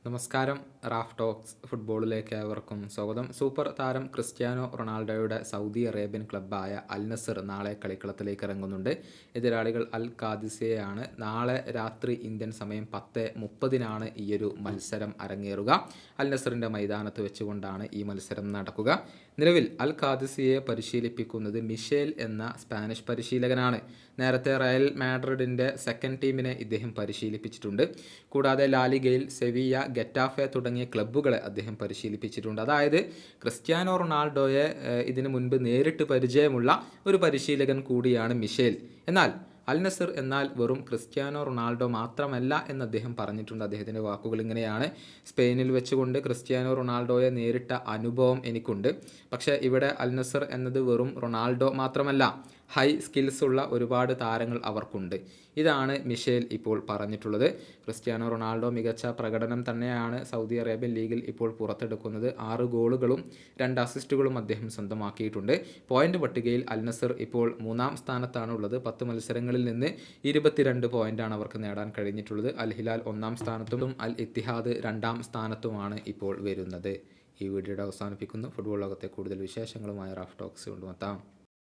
നമസ്കാരം. Raf talks ഫുട്ബോളിലേക്ക് ഏവർക്കും സ്വാഗതം. സൂപ്പർ താരം ക്രിസ്ത്യാനോ റൊണാൾഡോയുടെ സൗദി അറേബ്യൻ ക്ലബ്ബായ അൽ നസർ നാളെ കളിക്കളത്തിലേക്ക് ഇറങ്ങുന്നുണ്ട്. എതിരാളികൾ അൽ ഖാദിസിയയാണ്. നാളെ രാത്രി ഇന്ത്യൻ സമയം 10:30 ഈയൊരു മത്സരം അരങ്ങേറുക. അൽ നസറിൻ്റെ മൈതാനത്ത് വെച്ചുകൊണ്ടാണ് ഈ മത്സരം നടക്കുക. നിലവിൽ അൽ ഖാദിസിയെ പരിശീലിപ്പിക്കുന്നത് മിഷേൽ എന്ന സ്പാനിഷ് പരിശീലകനാണ്. നേരത്തെ റയൽ മാഡ്രിഡിൻ്റെ സെക്കൻഡ് ടീമിനെ ഇദ്ദേഹം പരിശീലിപ്പിച്ചിട്ടുണ്ട്. കൂടാതെ ലാലിഗയിൽ സെവിയ, ഗെറ്റാഫെ തുടങ്ങിയ ക്ലബ്ബുകളെ അദ്ദേഹം പരിശീലിപ്പിച്ചിട്ടുണ്ട്. അതായത് ക്രിസ്ത്യാനോ റൊണാൾഡോയെ ഇതിനു മുൻപ് നേരിട്ട് പരിചയമുള്ള ഒരു പരിശീലകൻ കൂടിയാണ് മിഷേൽ. എന്നാൽ അൽ നസർ എന്നാൽ വെറും ക്രിസ്ത്യാനോ റൊണാൾഡോ മാത്രമല്ല എന്ന് അദ്ദേഹം പറഞ്ഞിട്ടുണ്ട്. അദ്ദേഹത്തിൻ്റെ വാക്കുകൾ ഇങ്ങനെയാണ്: സ്പെയിനിൽ വെച്ചുകൊണ്ട് ക്രിസ്ത്യാനോ റൊണാൾഡോയെ നേരിട്ട അനുഭവം എനിക്കുണ്ട്. പക്ഷേ ഇവിടെ അൽ നസർ എന്നത് വെറും റൊണാൾഡോ മാത്രമല്ല, ഹൈ സ്കിൽസ് ഉള്ള ഒരുപാട് താരങ്ങൾ അവർക്കുണ്ട്. ഇതാണ് മിഷേൽ ഇപ്പോൾ പറഞ്ഞിട്ടുള്ളത്. ക്രിസ്ത്യാനോ റൊണാൾഡോ മികച്ച പ്രകടനം തന്നെയാണ് സൗദി അറേബ്യൻ ലീഗിൽ ഇപ്പോൾ പുറത്തെടുക്കുന്നത്. 6 ഗോളുകളും 2 അസിസ്റ്റുകളും അദ്ദേഹം സ്വന്തമാക്കിയിട്ടുണ്ട്. പോയിന്റ് പട്ടികയിൽ അൽ നസർ ഇപ്പോൾ 3-ാം സ്ഥാനത്താണ് ഉള്ളത്. 10 മത്സരങ്ങളിൽ നിന്ന് 22 പോയിന്റാണ് അവർക്ക് നേടാൻ കഴിഞ്ഞിട്ടുള്ളത്. അൽ ഹിലാൽ 1-ാം സ്ഥാനത്തും അൽ ഇത്തിഹാദ് 2-ാം സ്ഥാനത്തുമാണ് ഇപ്പോൾ വരുന്നത്. ഈ വീഡിയോയുടെ അവസാനിപ്പിക്കുന്നു. ഫുട്ബോൾ ലോകത്തെ കൂടുതൽ വിശേഷങ്ങളുമായി റാഫ് ടോക്സ് കൊണ്ടുവെത്താം.